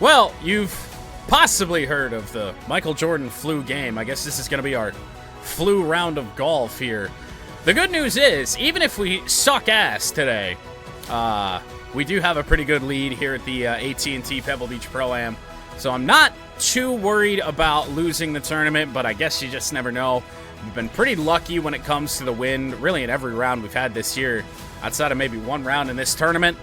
Well, you've possibly heard of the Michael Jordan flu game. I guess this is going to be our flu round of golf here. The good news is, even if we suck ass today, we do have a pretty good lead here at the AT&T Pebble Beach Pro-Am. So I'm not too worried about losing the tournament, but I guess you just never know. We've been pretty lucky when it comes to the wind, really in every round we've had this year, outside of maybe one round in this tournament.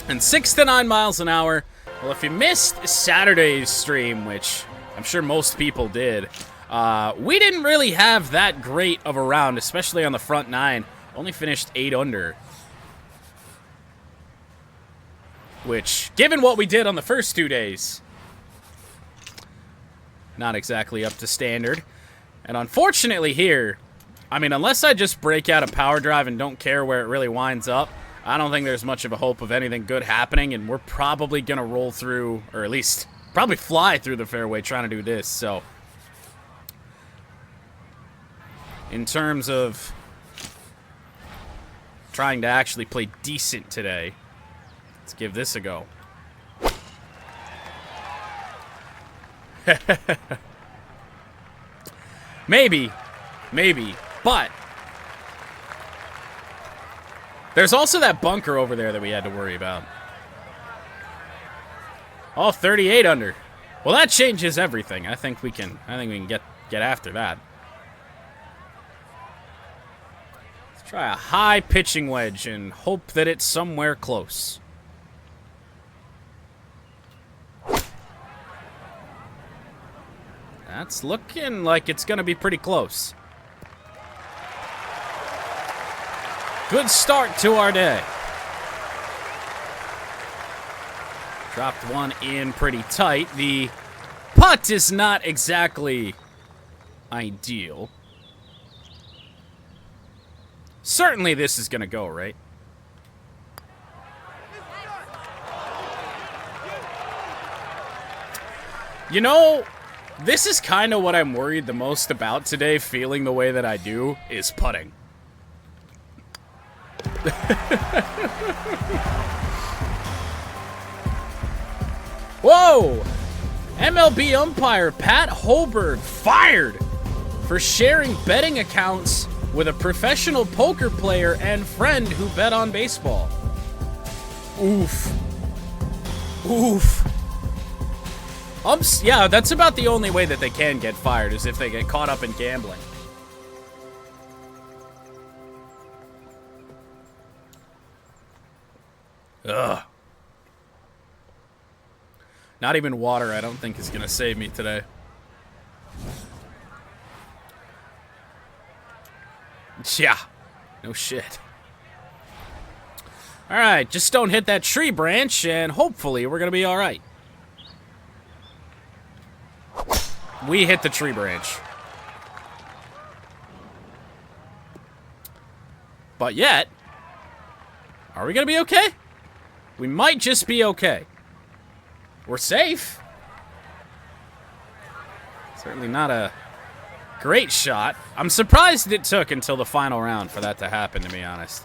And 6 to 9 miles an hour. Well, if you missed Saturday's stream, which I'm sure most people did, we didn't really have that great of a round, especially on the front 9. Only finished 8 under. Which, given what we did on the first 2 days, not exactly up to standard. And unfortunately here, I mean, unless I just break out a power drive and don't care where it really winds up, I don't think there's much of a hope of anything good happening, and we're probably going to roll through, or at least probably fly through the fairway trying to do this. So, in terms of trying to actually play decent today, let's give this a go. Maybe, but there's also that bunker over there that we had to worry about. Oh, 38 under. Well, that changes everything. I think we can get after that. Let's try a high pitching wedge and hope that it's somewhere close. That's looking like it's going to be pretty close. Good start to our day. Dropped one in pretty tight. The putt is not exactly ideal. Certainly this is going to go, right? You know, this is kind of what I'm worried the most about today, feeling the way that I do, is putting. Whoa! MLB umpire Pat Holberg fired for sharing betting accounts with a professional poker player and friend who bet on baseball. Oof. Oof. Yeah, that's about the only way that they can get fired, is if they get caught up in gambling. Ugh. Not even water, I don't think, is going to save me today. Yeah. No shit. Alright, just don't hit that tree branch, and hopefully we're going to be alright. We hit the tree branch. But yet, are we going to be okay? We might just be okay. We're safe. Certainly not a great shot. I'm surprised it took until the final round for that to happen, to be honest.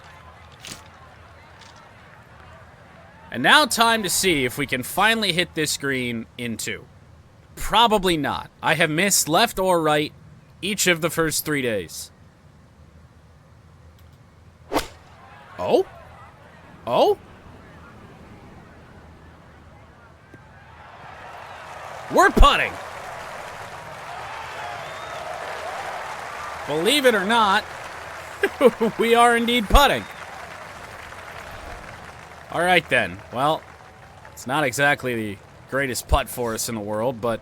And now time to see if we can finally hit this green in 2. Probably not. I have missed left or right each of the first 3 days. Oh? Oh? We're putting. Believe it or not, we are indeed putting. All right then. Well, it's not exactly the greatest putt for us in the world, but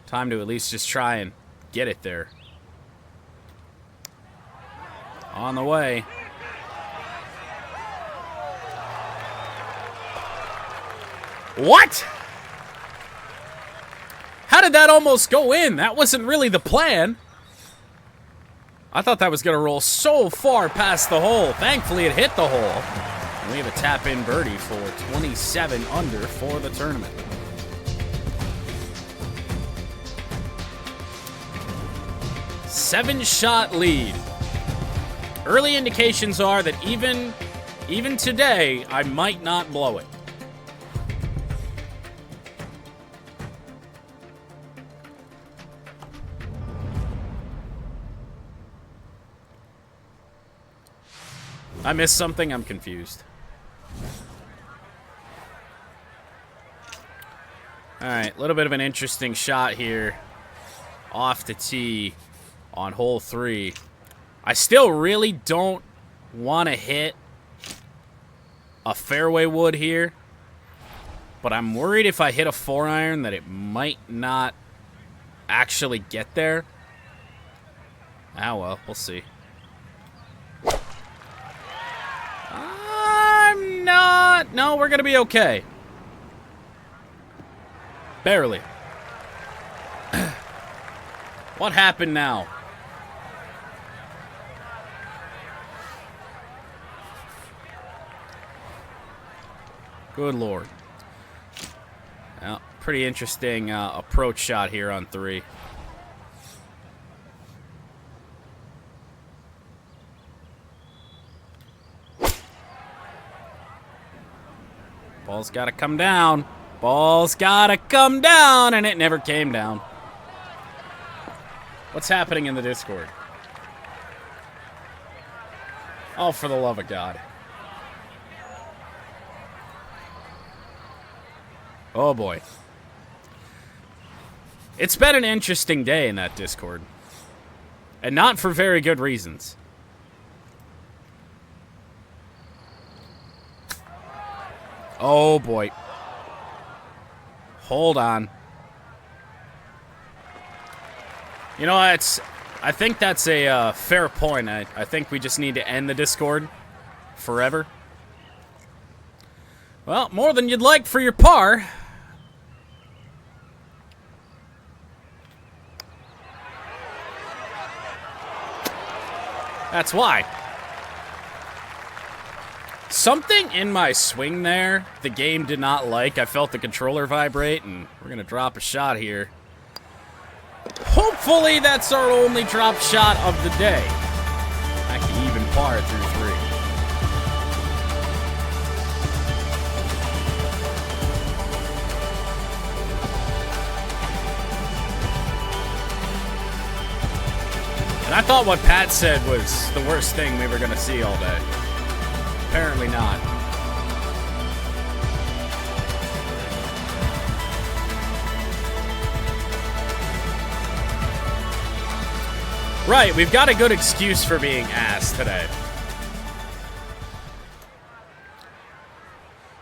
time to at least just try and get it there. On the way. What? How did that almost go in? That wasn't really the plan. I thought that was going to roll so far past the hole. Thankfully, it hit the hole. And we have a tap-in birdie for 27 under for the tournament. Seven-shot lead. Early indications are that even today, I might not blow it. I missed something? I'm confused. Alright, a little bit of an interesting shot here. Off the tee on hole 3. I still really don't want to hit a fairway wood here. But I'm worried if I hit a 4-iron that it might not actually get there. Ah, well, we'll see. I'm not... No, we're going to be okay. Barely. What happened now? Good Lord. Well, pretty interesting approach shot here on 3. Ball's got to come down. Ball's got to come down, and it never came down. What's happening in the Discord? Oh, for the love of God. Oh, boy. It's been an interesting day in that Discord. And not for very good reasons. Oh, boy. Hold on. You know, I think that's a fair point. I think we just need to end the Discord forever. Well, more than you'd like for your par. That's why. Something in my swing there, the game did not like. I felt the controller vibrate, and we're going to drop a shot here. Hopefully that's our only drop shot of the day. I can even par through 3. And I thought what Pat said was the worst thing we were going to see all day. Apparently not. Right, we've got a good excuse for being ass today.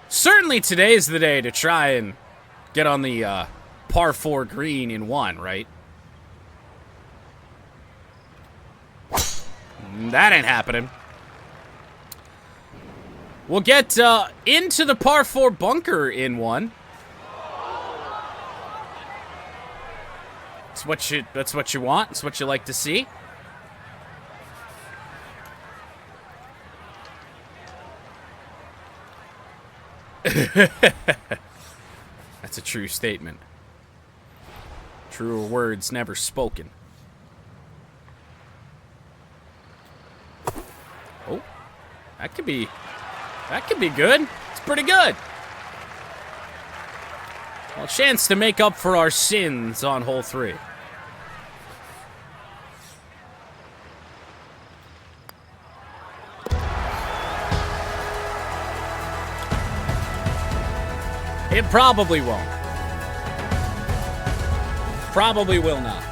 Certainly today is the day to try and get on the par 4 green in 1, right? That ain't happening. We'll get into the par 4 bunker in 1. That's what you want. It's what you like to see. That's a true statement. Truer words never spoken. Oh, that could be good. It's pretty good. Well, a chance to make up for our sins on hole 3. It probably won't. Probably will not.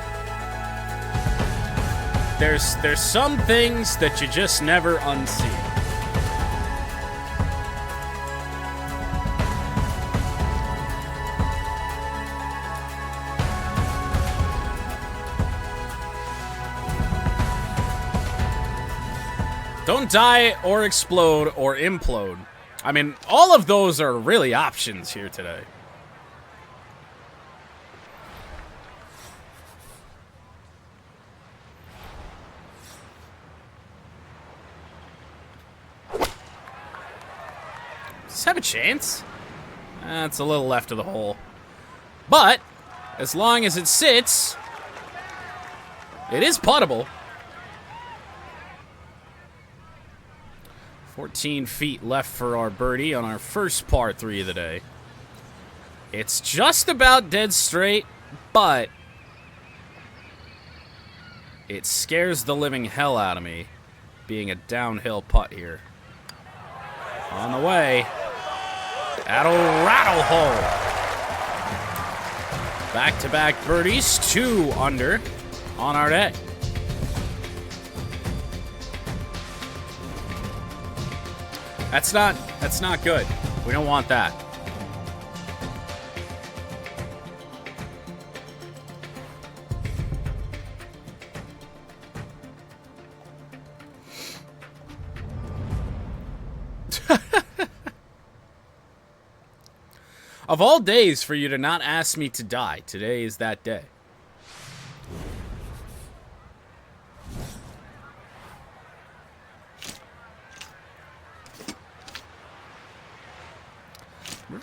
There's some things that you just never unsee. Don't die or explode or implode. I mean, all of those are really options here today. Does this have a chance? It's a little left of the hole. But, as long as it sits, it is puttable. 14 feet left for our birdie on our first par 3 of the day. It's just about dead straight, but it scares the living hell out of me being a downhill putt here. On the way. That'll rattle hole. Back-to-back birdies, 2 under on our day. That's not good. We don't want that. Of all days for you to not ask me to die, today is that day.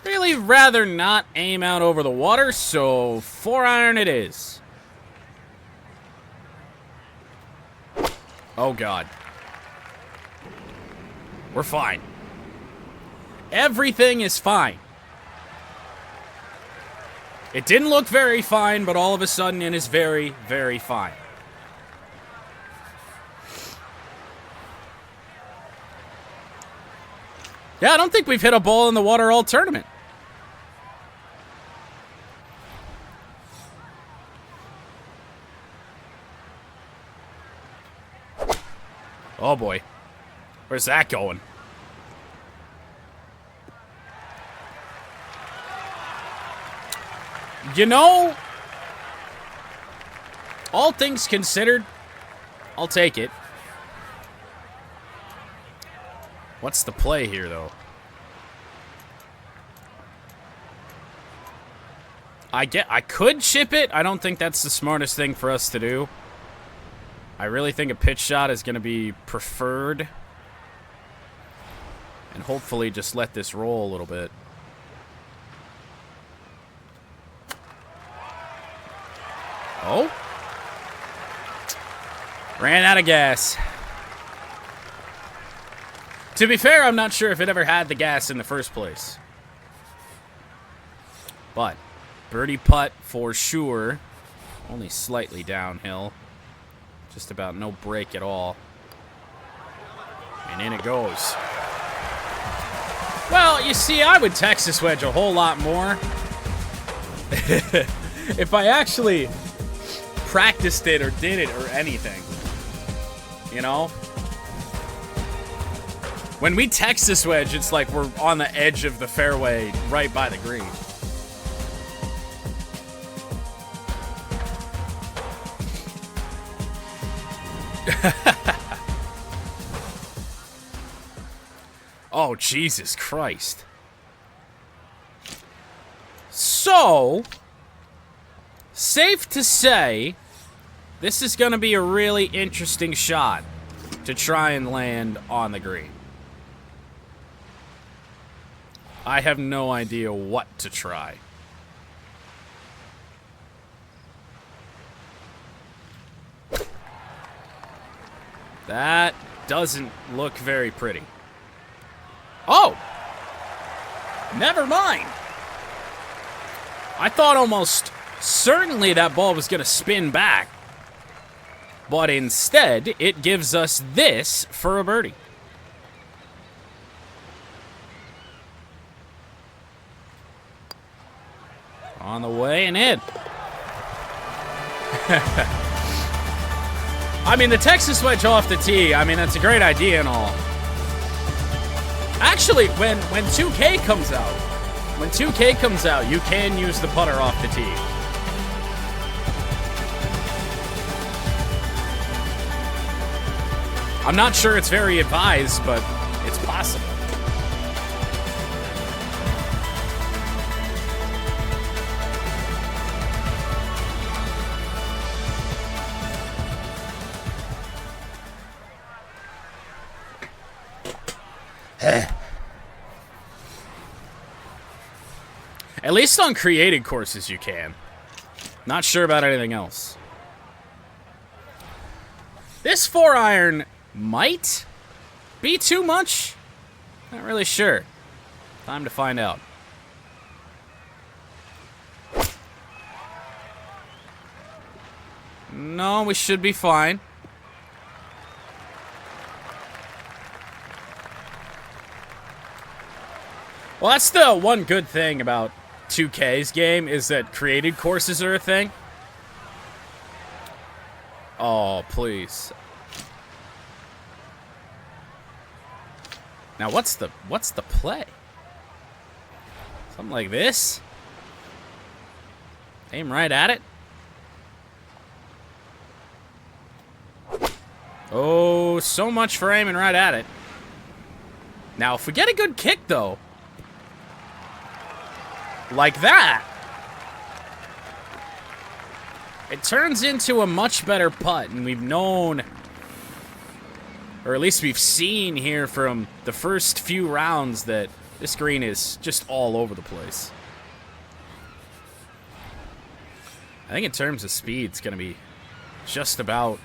Really rather not aim out over the water, so 4-iron it is. Oh, God. We're fine. Everything is fine. It didn't look very fine, but all of a sudden it is very, very fine. Yeah, I don't think we've hit a ball in the water all tournament. Oh, boy. Where's that going? You know, all things considered, I'll take it. What's the play here, though? I could chip it. I don't think that's the smartest thing for us to do. I really think a pitch shot is going to be preferred. And hopefully just let this roll a little bit. Oh. Ran out of gas. To be fair, I'm not sure if it ever had the gas in the first place. But, birdie putt for sure. Only slightly downhill. Just about no break at all. And in it goes. Well, you see, I would Texas wedge a whole lot more. If I actually practiced it or did it or anything. You know? When we Texas wedge, it's like we're on the edge of the fairway right by the green. Oh, Jesus Christ. So, safe to say, this is going to be a really interesting shot to try and land on the green. I have no idea what to try. That doesn't look very pretty. Oh! Never mind. I thought almost certainly that ball was going to spin back. But instead, it gives us this for a birdie. On the way and in. I mean, the Texas wedge off the tee, I mean, that's a great idea and all. Actually, when 2K comes out, you can use the putter off the tee. I'm not sure it's very advised, but it's possible. At least on created courses you can. Not sure about anything else. This 4-iron might be too much. Not really sure. Time to find out. No, we should be fine. Well, that's the one good thing about 2K's game, is that created courses are a thing. Oh, please. Now, what's the play? Something like this? Aim right at it. Oh, so much for aiming right at it. Now, if we get a good kick, though, like that, it turns into a much better putt, and we've known, or at least we've seen here from the first few rounds, that this green is just all over the place. I think in terms of speed, it's going to be just about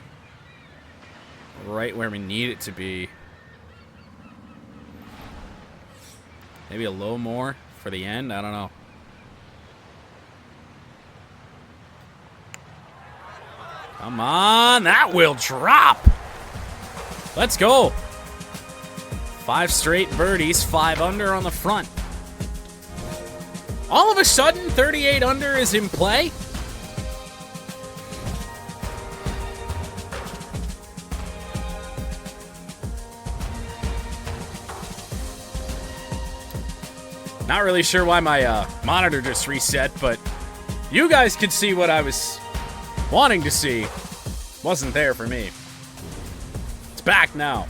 right where we need it to be. Maybe a little more for the end. I don't know. Come on. That will drop. Let's go. 5 straight birdies, 5 under on the front. All of a sudden, 38 under is in play. Not really sure why my monitor just reset, but you guys could see what I was wanting to see. Wasn't there for me. It's back now.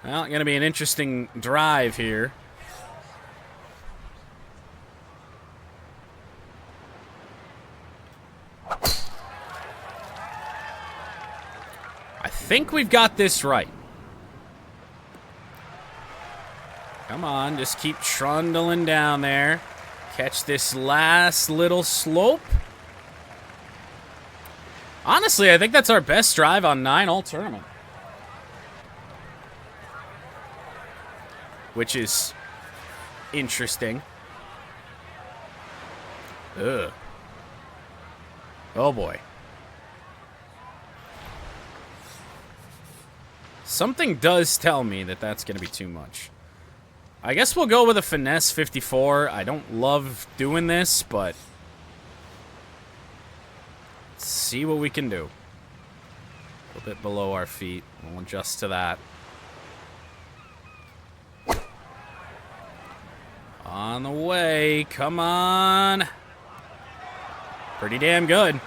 Well, gonna be an interesting drive here. I think we've got this right. Come on, just keep trundling down there. Catch this last little slope. Honestly, I think that's our best drive on 9 all tournament. Which is interesting. Ugh. Oh boy. Something does tell me that that's going to be too much. I guess we'll go with a finesse 54. I don't love doing this, but let's see what we can do. A little bit below our feet. We'll adjust to that. On the way. Come on. Pretty damn good.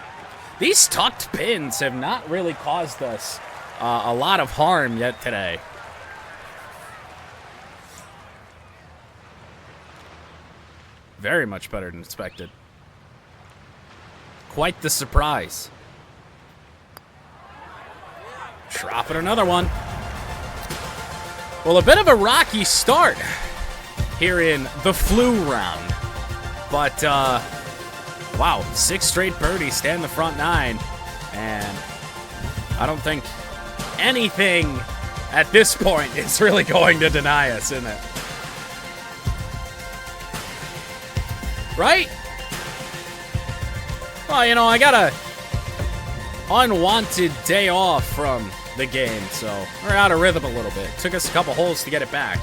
These tucked pins have not really caused us a lot of harm yet today. Very much better than expected. Quite the surprise. Dropping another one. Well, a bit of a rocky start here in the flu round. But, wow, 6 straight birdies, stay in the front 9. And I don't think anything at this point is really going to deny us, isn't it? Right? Well, you know, I got a unwanted day off from the game, so we're out of rhythm a little bit. Took us a couple holes to get it back.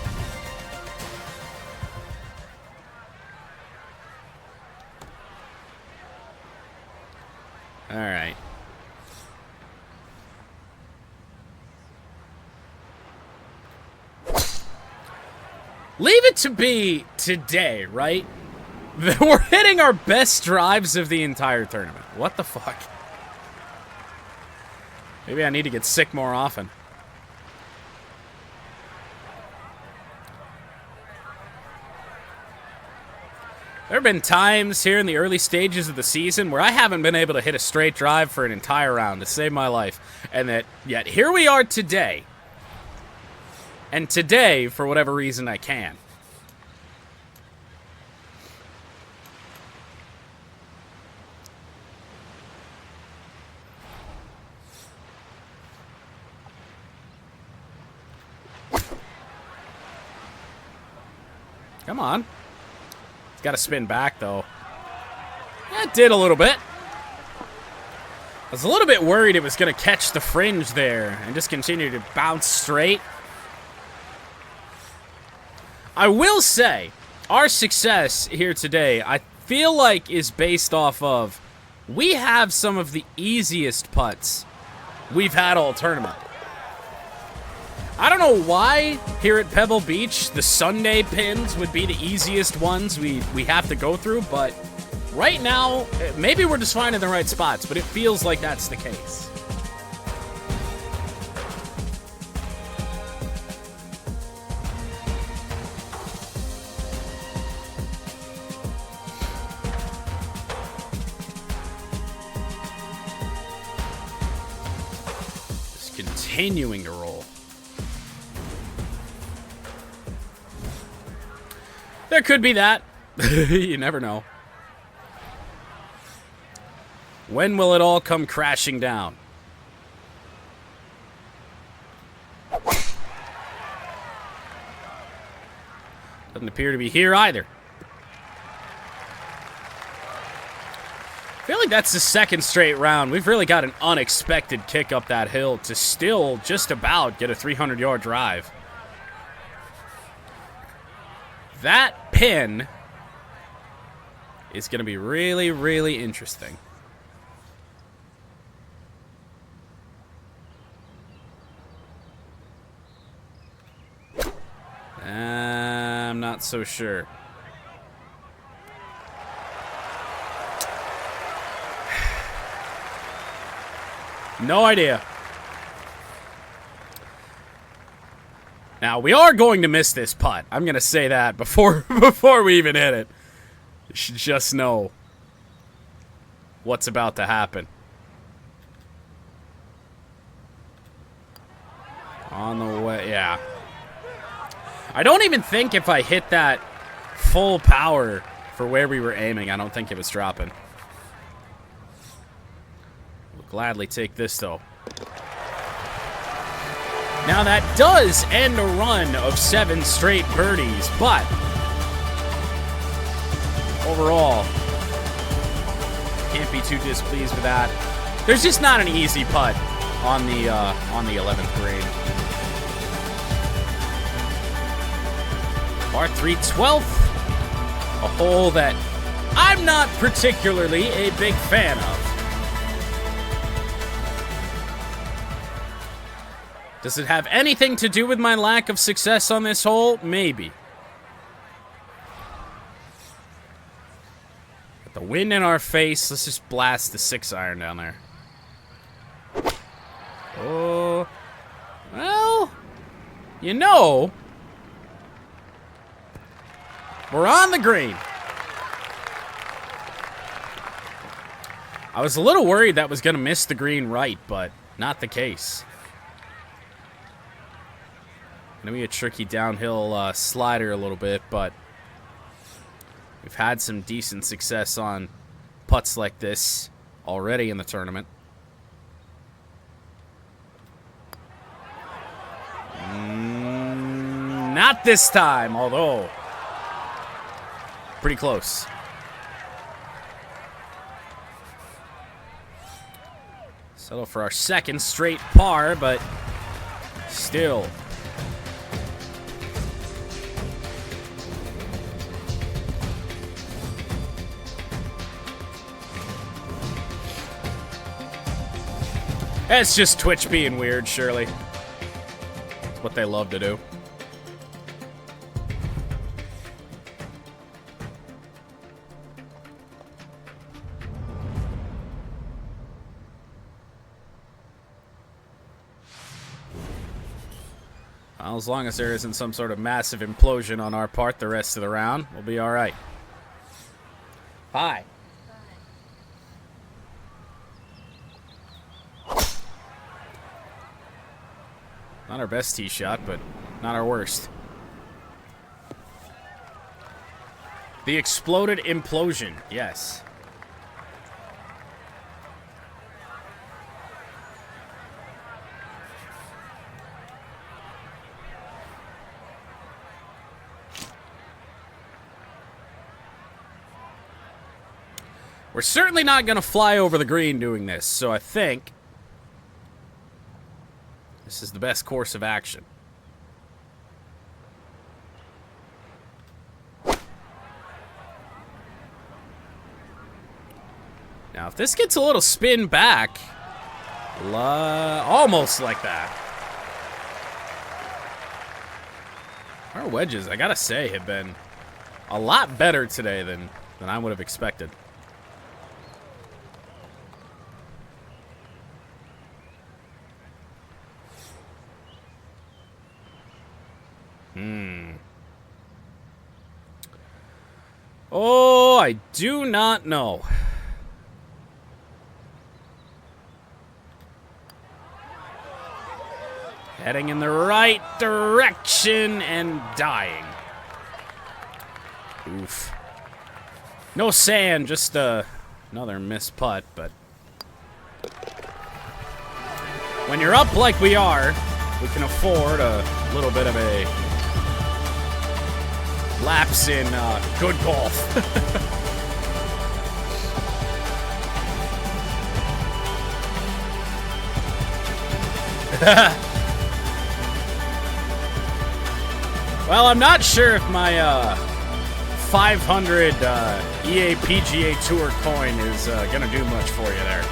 All right. Leave it to be today, right? We're hitting our best drives of the entire tournament. What the fuck? Maybe I need to get sick more often. There have been times here in the early stages of the season where I haven't been able to hit a straight drive for an entire round to save my life. And yet here we are today. And today, for whatever reason, I can. Come on. It's got to spin back, though. It did a little bit. I was a little bit worried it was going to catch the fringe there and just continue to bounce straight. I will say, our success here today, I feel like is based off of, we have some of the easiest putts we've had all tournament. I don't know why here at Pebble Beach, the Sunday pins would be the easiest ones we have to go through, but right now, maybe we're just finding the right spots, but it feels like that's the case. Just continuing to roll. There could be that. You never know. When will it all come crashing down? Doesn't appear to be here either. I feel like that's the second straight round. We've really got an unexpected kick up that hill to still just about get a 300-yard drive. That pin is going to be really, really interesting. I'm not so sure. No idea. Now, we are going to miss this putt. I'm going to say that before we even hit it. You should just know what's about to happen. On the way, yeah. I don't even think if I hit that full power for where we were aiming, I don't think it was dropping. We'll gladly take this, though. Now, that does end a run of 7 straight birdies, but overall, can't be too displeased with that. There's just not an easy putt on the 11th green. Par 3, 12th, a hole that I'm not particularly a big fan of. Does it have anything to do with my lack of success on this hole? Maybe. With the wind in our face, let's just blast the 6-iron down there. Oh. Well, you know, we're on the green. I was a little worried that was going to miss the green right, but not the case. Gonna be a tricky downhill slider a little bit, but we've had some decent success on putts like this already in the tournament. Not this time, although pretty close. Settle for our second straight par, but still. It's just Twitch being weird, surely. It's what they love to do. Well, as long as there isn't some sort of massive implosion on our part the rest of the round, we'll be all right. Hi. Not our best tee shot, but not our worst. The exploded implosion, yes. We're certainly not going to fly over the green doing this, so I think this is the best course of action. if this gets a little spin back, almost like that. Our wedges, I gotta say, have been a lot better today than I would have expected. Oh, I do not know. Heading in the right direction and dying. Oof. No sand, just another missed putt, but when you're up like we are, we can afford a little bit of a lapse in good golf. Well, I'm not sure if my 500 EA PGA Tour coin is gonna do much for you there.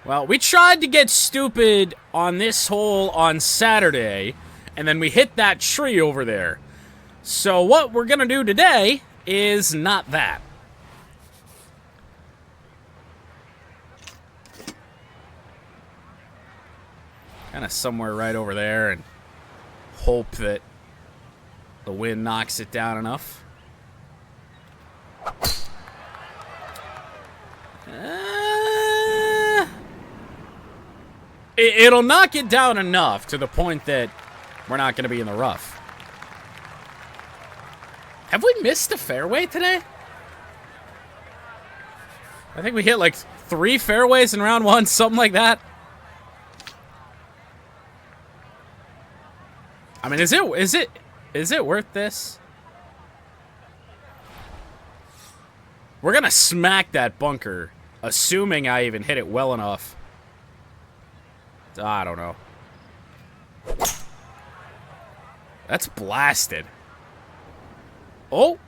Well, we tried to get stupid on this hole on Saturday, and then we hit that tree over there. So what we're gonna do today is not that. Kind of somewhere right over there, and hope that the wind knocks it down enough. It'll knock it down enough to the point that we're not going to be in the rough. Have we missed a fairway today? I think we hit like 3 fairways in round 1, something like that. I mean, is it worth this? We're going to smack that bunker, assuming I even hit it well enough. I don't know. That's blasted. Oh.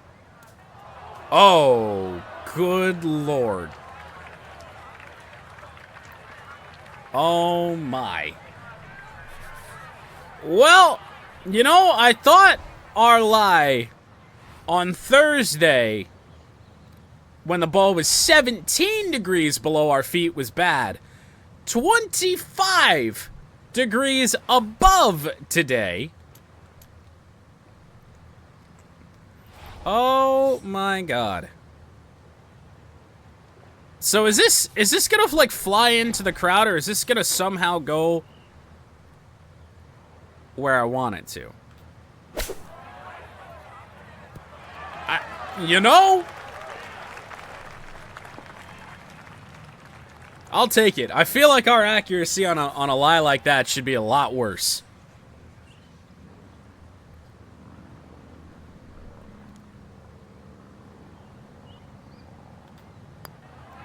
Oh, good Lord. Oh, my. Well, you know, I thought our lie on Thursday, when the ball was 17 degrees below our feet, was bad. 25 degrees above today. Oh my God. So is this gonna like fly into the crowd, or is this gonna somehow go where I want it to? You know, I'll take it. I feel like our accuracy on a lie like that should be a lot worse.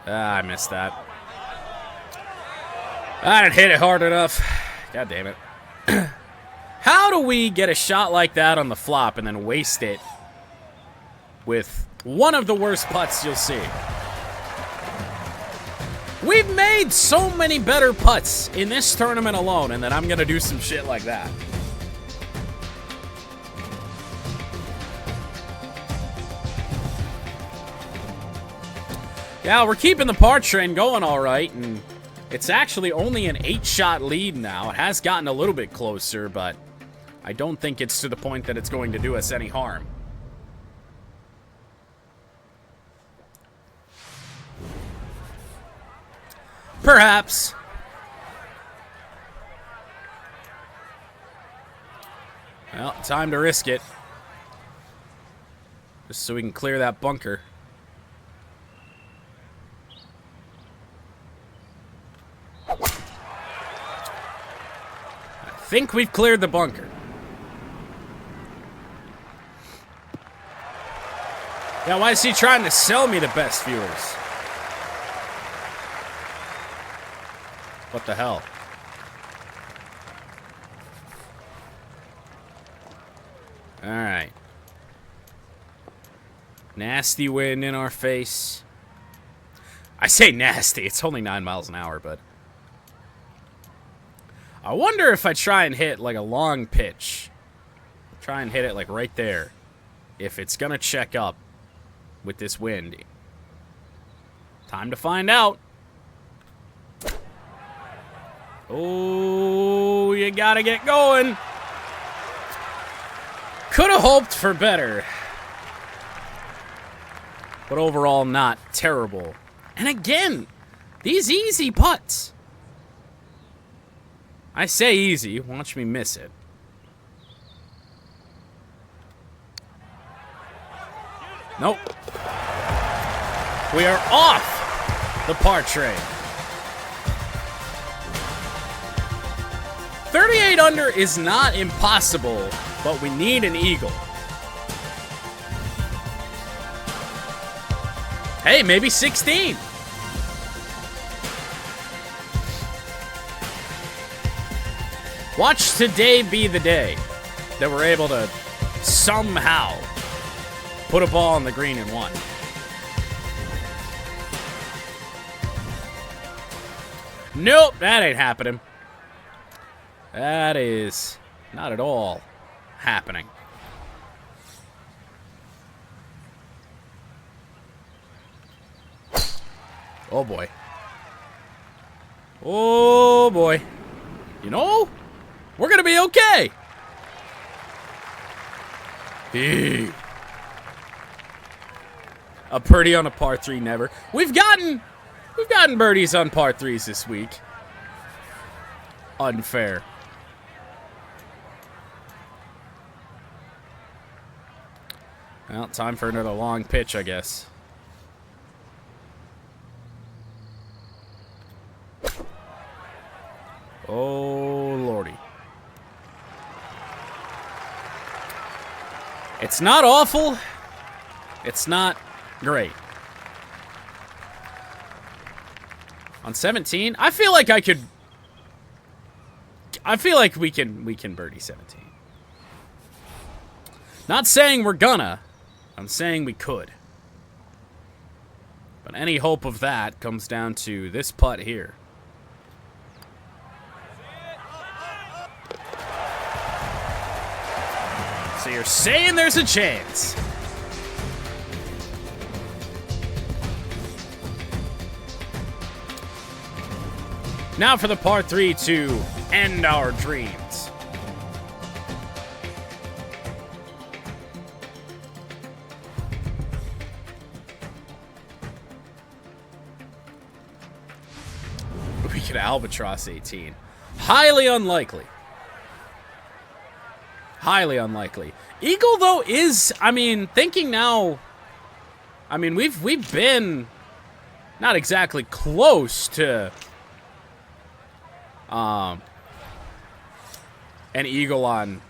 I missed that. I didn't hit it hard enough. God damn it. How do we get a shot like that on the flop and then waste it with one of the worst putts you'll see? We've made so many better putts in this tournament alone, and then I'm going to do some shit like that. Yeah, we're keeping the par train going all right, and it's actually only an 8-shot lead now. It has gotten a little bit closer, but I don't think it's to the point that it's going to do us any harm. Perhaps. Well, time to risk it. Just so we can clear that bunker. I think we've cleared the bunker. Yeah, why is he trying to sell me the best viewers? What the hell? Alright. Nasty wind in our face. I say nasty, it's only 9 miles an hour, but... I wonder if I try and hit, like, a long pitch. Try and hit it, like, right there. If it's gonna check up with this wind. Time to find out. Oh, you gotta get going. Could have hoped for better. But overall, not terrible. And again, these easy putts. I say easy, watch me miss it. Nope. We are off the par train. 38 under is not impossible, but we need an eagle. Hey, maybe 16. Watch today be the day that we're able to somehow put a ball on the green and one. Nope, that ain't happening. That is not at all happening. Oh boy. Oh boy. You know, we're gonna be okay. Hey. A birdie on a par 3, never. We've gotten birdies on par 3s this week. Unfair. Well, time for another long pitch, I guess. Oh, lordy. It's not awful. It's not great. On 17, I feel like we can birdie 17. Not saying we're gonna. I'm saying we could. But any hope of that comes down to this putt here. So you're saying there's a chance. Now for the par 3 to end our dreams. We could albatross 18. Highly unlikely. Highly unlikely. Eagle, though, is, I mean, thinking now, I mean, we've been not exactly close to an eagle on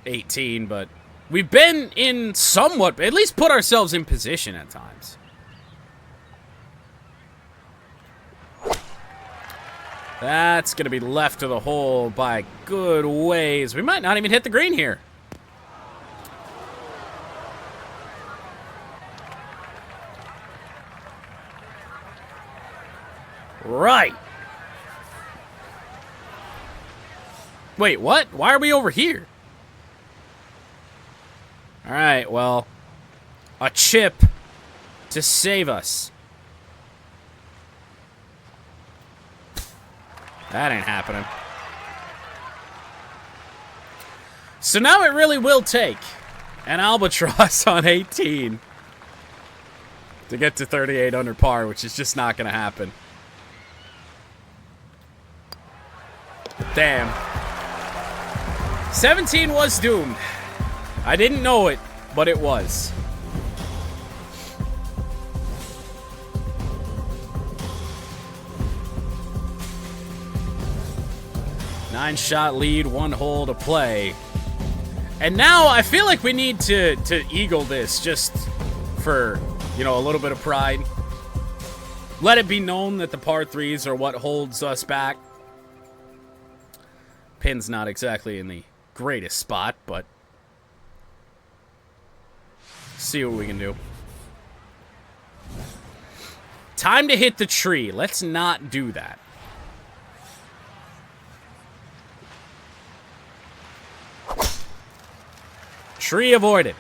18, but we've been in somewhat, at least put ourselves in position at times. That's going to be left to the hole by a good ways. We might not even hit the green here. Right. Wait, what? Why are we over here? All right, well, a chip to save us. That ain't happening. So now it really will take an albatross on 18 to get to 38 under par, which is just not going to happen. Damn. 17 was doomed. I didn't know it, but it was. Nine-shot lead, 1 hole to play. And now I feel like we need to eagle this just for, you know, a little bit of pride. Let it be known that the par 3s are what holds us back. Pin's not exactly in the greatest spot, but see what we can do. Time to hit the tree. Let's not do that. Tree avoided.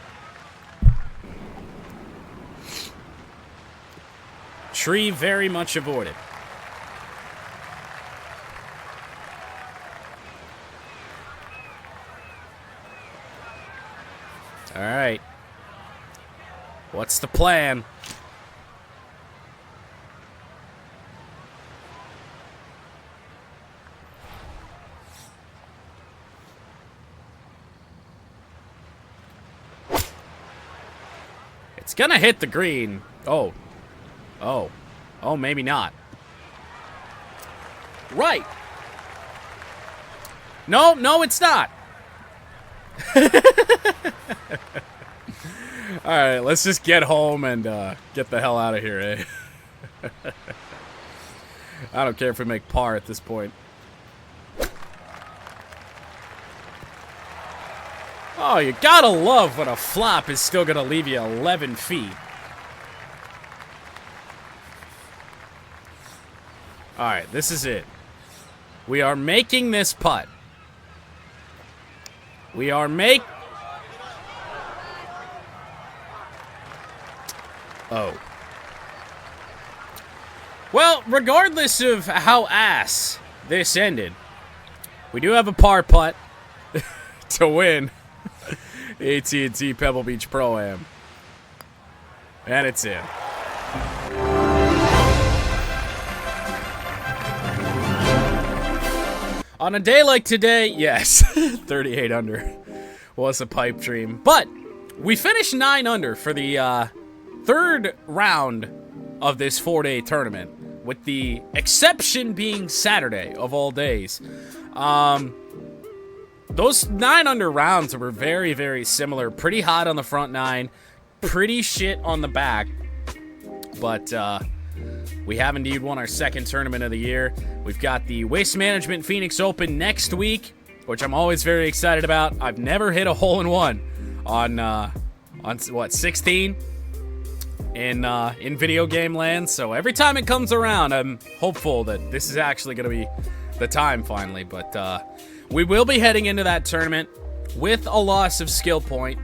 Tree very much avoided. All right. What's the plan? It's gonna hit the green. Oh. Oh. Oh, maybe not. Right. No, no, it's not. Alright, let's just get home and get the hell out of here, eh? I don't care if we make par at this point. Oh, you gotta love when a flop is still gonna leave you 11 feet. Alright, this is it. We are making this putt. We are Oh. Well, regardless of how ass this ended, we do have a par putt to win AT&T Pebble Beach Pro-Am. And it's in. On a day like today, yes, 38 under was a pipe dream. But we finished 9 under for the third round of this 4-day tournament, with the exception being Saturday of all days. Those 9 under rounds were very, very similar. Pretty hot on the front 9, pretty shit on the back. But we have indeed won our second tournament of the year. We've got the Waste Management Phoenix Open next week, which I'm always very excited about. I've never hit a hole-in-one on what, 16 in video game land. So every time it comes around, I'm hopeful that this is actually going to be the time finally. But we will be heading into that tournament with a loss of skill point.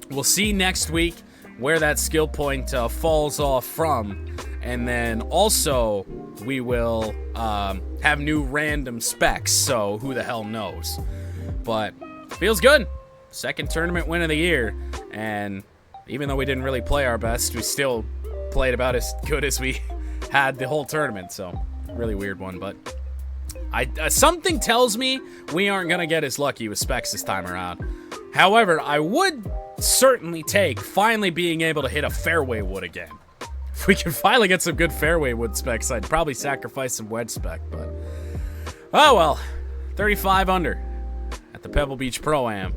We'll see next week where that skill point falls off from. And then also, we will have new random specs, so who the hell knows. But feels good. Second tournament win of the year. And even though we didn't really play our best, we still played about as good as we had the whole tournament. So, really weird one. But something tells me we aren't going to get as lucky with specs this time around. However, I would certainly take finally being able to hit a fairway wood again. If we can finally get some good fairway wood specs, I'd probably sacrifice some wedge spec, but oh well. 35 under at the Pebble Beach Pro-Am.